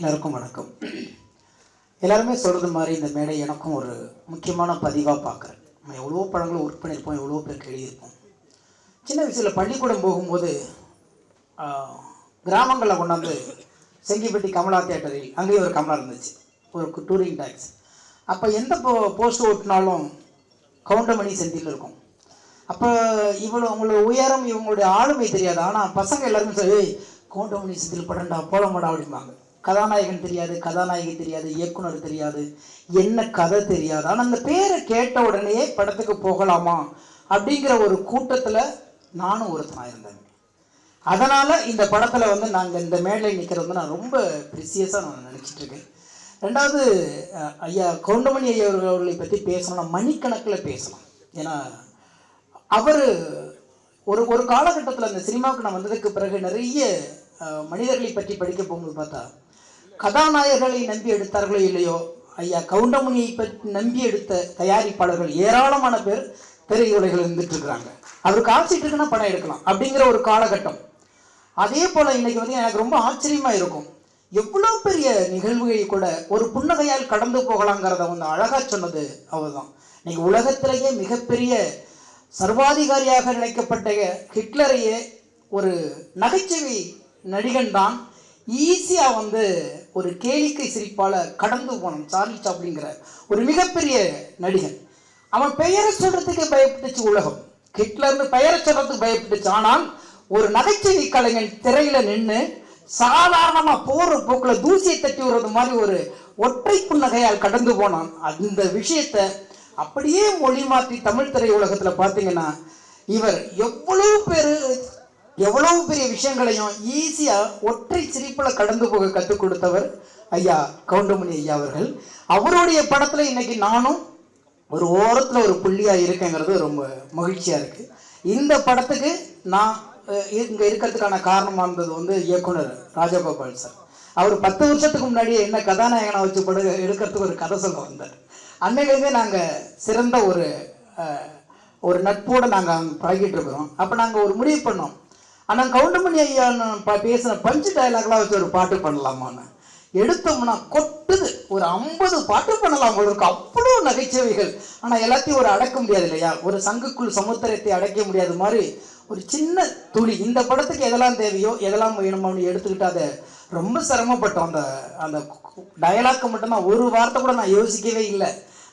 எல்லாருக்கும் வணக்கம். எல்லாருமே சொல்கிறது மாதிரி இந்த மேடை எனக்கும் ஒரு முக்கியமான பதிவாக பார்க்குறேன். நம்ம எவ்வளோ படங்களும் ஒர்க் பண்ணியிருப்போம், எவ்வளோ பேருக்கு எழுதியிருப்போம். சின்ன வயசில் பள்ளிக்கூடம் போகும்போது கிராமங்களில் கொண்டாந்து செங்கிப்பட்டி கமலா தியேட்டரில் அங்கேயும் ஒரு கமலா இருந்துச்சு, ஒரு டூரிங் டாக்ஸ். அப்போ எந்த போஸ்ட் ஓட்டினாலும் கவுண்டமணி செந்தில் இருக்கும். அப்போ அவங்களோட உயரம், இவங்களுடைய ஆளுமை தெரியாது. ஆனால் பசங்க எல்லாருமே சொல்லி கவுண்டமணி செந்தில் படம்டா போலமாடா அப்படிம்பாங்க. கதாநாயகன் தெரியாது, கதாநாயகி தெரியாது, இயக்குனர் தெரியாது, என்ன கதை தெரியாது. ஆனால் அந்த பேரை கேட்ட உடனே படத்துக்கு போகலாமா அப்படிங்கிற ஒரு கூட்டத்தில் நானும் ஒருத்தனாக இருந்தேன். அதனால் இந்த படத்தில் நாங்கள் இந்த மேடையில் நிற்கிறது நான் ரொம்ப ப்ரிசியஸாக நான் நினச்சிட்ருக்கேன். ரெண்டாவது, ஐயா கவுண்டமணி ஐயா அவர்களை பற்றி பேசணும்னா மணிக்கணக்கில் பேசலாம். ஏன்னா அவர் ஒரு காலகட்டத்தில் அந்த சினிமாவுக்கு நான் வந்ததுக்கு பிறகு நிறைய மனிதர்களை பற்றி படிக்க போகும்போது பார்த்தா, கதாநாயகர்களை நம்பி எடுத்தார்களோ இல்லையோ, ஐயா கவுண்டமணியை பற்றி நம்பி எடுத்த தயாரிப்பாளர்கள் ஏராளமான பேர் திரையுலகில் இருந்துட்டு இருக்கிறாங்க. அவருக்கு ஆட்சிட்டு இருக்குன்னா படம் எடுக்கலாம் அப்படிங்கிற ஒரு காலகட்டம். அதே போல் இன்னைக்கு எனக்கு ரொம்ப ஆச்சரியமாக இருக்கும், எவ்வளோ பெரிய நிகழ்வுகளை கூட ஒரு புன்னகையால் கடந்து போகலாங்கிறத அழகாக சொன்னது அவர் தான். இன்னைக்கு உலகத்திலேயே மிகப்பெரிய சர்வாதிகாரியாக நினைக்கப்பட்ட ஹிட்லரையே ஒரு நகைச்சுவை நடிகன் தான் ஈஸியாக ஒரு கேளிக்கை சிரிப்பால் கடந்து போனான். சார்லி சாப்ளின்ங்கிற ஒரு மிகப்பெரிய நடிகன். அவன் பெயரை சொல்கிறதுக்கு பயப்பட்டுச்சு உலகம், ஹிட்லர்னு பெயரை சொல்கிறதுக்கு பயப்பட்டுச்சு. ஆனால் ஒரு நகைச்சுவை கலைஞன் திரையில் நின்று சாதாரணமாக போகிற போக்கில் தூசியை தட்டி விடுறது மாதிரி ஒரு ஒற்றை புன்னகையால் கடந்து போனான். அந்த விஷயத்தை அப்படியே மொழி மாற்றி தமிழ் திரையுலகத்தில் பார்த்தீங்கன்னா, இவர் எவ்வளவு பெரிய விஷயங்களையும் ஈஸியாக ஒற்றை சிரிப்பில் கடந்து போக கற்றுக் கொடுத்தவர் ஐயா கவுண்டமணி ஐயா அவர்கள். அவருடைய படத்தில் இன்னைக்கு நானும் ஒரு ஓரத்தில் ஒரு புள்ளியாக இருக்கேங்கிறது ரொம்ப மகிழ்ச்சியாக இருக்குது. இந்த படத்துக்கு நான் இங்கே இருக்கிறதுக்கான காரணமானது இயக்குனர் ராஜகோபால் சார். அவர் 10 வருஷத்துக்கு முன்னாடியே என்ன கதாநாயகனை வச்சு எடுக்கிறதுக்கு ஒரு கதை சொல்ல வந்தார். அன்னையிலேருந்தே நாங்கள் சிறந்த ஒரு நட்போடு நாங்கள் பழகிட்டு இருக்கிறோம். அப்போ நாங்கள் ஒரு முடிவு பண்ணோம், ஆனால் கவுண்டமணி ஐயா பேசின பஞ்சு டயலாக்லாம் வச்சு ஒரு பாட்டு பண்ணலாமான்னு. எடுத்தோம்னா கொட்டுது, ஒரு 50 பாட்டு பண்ணலாம் உங்களுக்கு, அவ்வளோ நகைச்சுவைகள். ஆனால் எல்லாத்தையும் ஒரு அடக்க முடியாது இல்லையா, ஒரு சங்குக்குள் சமுத்திரத்தை அடைக்க முடியாத மாதிரி ஒரு சின்ன துளி இந்த படத்துக்கு எதெல்லாம் தேவையோ எதெல்லாம் வேணுமோன்னு எடுத்துக்கிட்டு அதை ரொம்ப சிரமப்பட்டோம். அந்த டயலாக்கை மட்டும்தான் ஒரு வார்த்தை கூட நான் யோசிக்கவே இல்லை.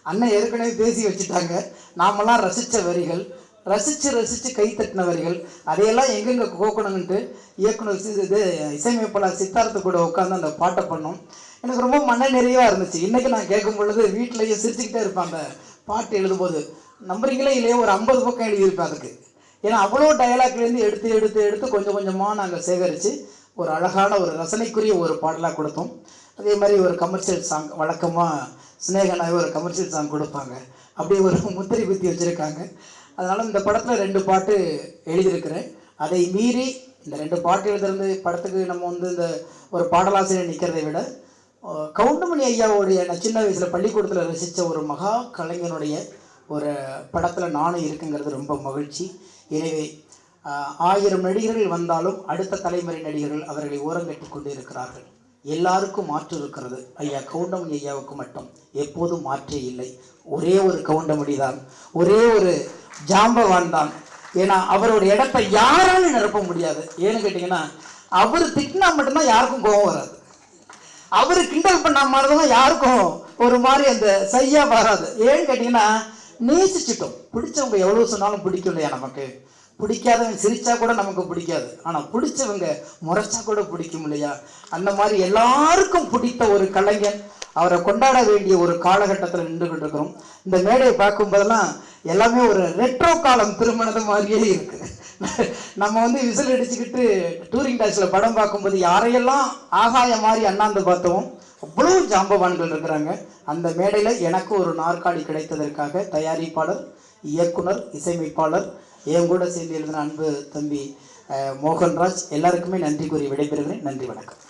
அண்ணன் ஏற்கனவே பேசி வச்சுட்டாங்க. நாமெல்லாம் ரசித்த வரிகள், ரசித்து கை தட்டின வரிகள், அதையெல்லாம் எங்கெங்கே கோக்கணுன்ட்டு இயக்குனர் இசையமைப்பாளர் சித்தார்த்த கூட உட்காந்து அந்த பாட்டை பண்ணோம். எனக்கு ரொம்ப மன நிறைவாக இருந்துச்சு. இன்றைக்கி நான் கேட்கும் பொழுது வீட்டிலையும் சிரிச்சுக்கிட்டே இருப்பேன். அந்த பாட்டு எழுதும்போது நம்புறீங்களே இல்லையே, ஒரு 50 பக்கம் எழுதியிருப்பேன் அதுக்கு. ஏன்னா அவ்வளோ டயலாக்லேருந்து எடுத்து கொஞ்சம் கொஞ்சமாக நாங்கள் சேகரித்து ஒரு அழகான ஒரு ரசனைக்குரிய ஒரு பாடலாக கொடுத்தோம். அதே மாதிரி ஒரு கமர்ஷியல் சாங், வழக்கமாக ஸ்னேகனாகவே ஒரு கமர்ஷியல் சாங் கொடுப்பாங்க, அப்படியே ஒரு முத்திரை குத்தி வச்சுருக்காங்க. அதனால் இந்த படத்தில் 2 பாட்டு எழுதியிருக்கிறேன். அதை மீறி இந்த 2 பாட்டு எழுதுறது படத்துக்கு நம்ம இந்த ஒரு பாடலாசிரியர் நிற்கிறதை விட கவுண்டமணி ஐயாவுடைய நான் சின்ன வயசில் பள்ளிக்கூடத்தில் ரசித்த ஒரு மகா கலைஞனுடைய ஒரு படத்தில் நானும் இருக்குங்கிறது ரொம்ப மகிழ்ச்சி. எனவே 1000 நடிகர்கள் வந்தாலும் அடுத்த தலைமுறை நடிகர்கள் அவர்களை ஓரங்கட்டி கொண்டு இருக்கிறார்கள். எல்லாருக்கும் மாற்று இருக்கிறது, ஐயா கவுண்டமணி ஐயாவுக்கு மட்டும் எப்போதும் மாற்றே இல்லை. ஒரே ஒரு கவுண்டமணி தான், ஒரே ஒரு ஜாம்பவான் தான். ஏன்னா அவருடைய இடத்தை யாராலும் நிரப்ப முடியாது. ஏன்னு கேட்டிங்கன்னா, அவர் திட்டினா மட்டும்தான் யாருக்கும் கோபம் வராது, அவர் கிண்டல் பண்ண மாதிரி தான் யாருக்கும் ஒரு மாதிரி அந்த சையாக வராது. ஏன்னு கேட்டிங்கன்னா, நேசிச்சிட்டோம். பிடிச்சவங்க எவ்வளோ சொன்னாலும் பிடிக்கும் இல்லையா நமக்கு, பிடிக்காதவங்க சிரிச்சா கூட நமக்கு பிடிக்காது, ஆனால் பிடிச்சவங்க முறைச்சா கூட பிடிக்கும் இல்லையா. அந்த மாதிரி எல்லாருக்கும் பிடித்த ஒரு கலைஞன், அவரை கொண்டாட வேண்டிய ஒரு காலகட்டத்தில் நின்றுகிட்டு இருக்கிறோம். இந்த மேடையை பார்க்கும்போதெல்லாம் எல்லாமே ஒரு ரெட்ரோ காலம் திருமணது மாதிரியே இருக்குது. நம்ம விசில் அடிச்சுக்கிட்டு டூரிங் டாக்ஸில் படம் பார்க்கும்போது யாரையெல்லாம் ஆகாய மாதிரி அண்ணாந்து பார்த்தோம், அவ்வளோ ஜாம்பவான்கள் இருக்கிறாங்க. அந்த மேடையில் எனக்கு ஒரு நாற்காலி கிடைத்ததற்காக தயாரிப்பாளர், இயக்குனர், இசையமைப்பாளர், என் கூட சேர்ந்து எழுதின அன்பு தம்பி மோகன்ராஜ் எல்லாருக்குமே நன்றி கூறி விடைபெறுகிறேன். நன்றி, வணக்கம்.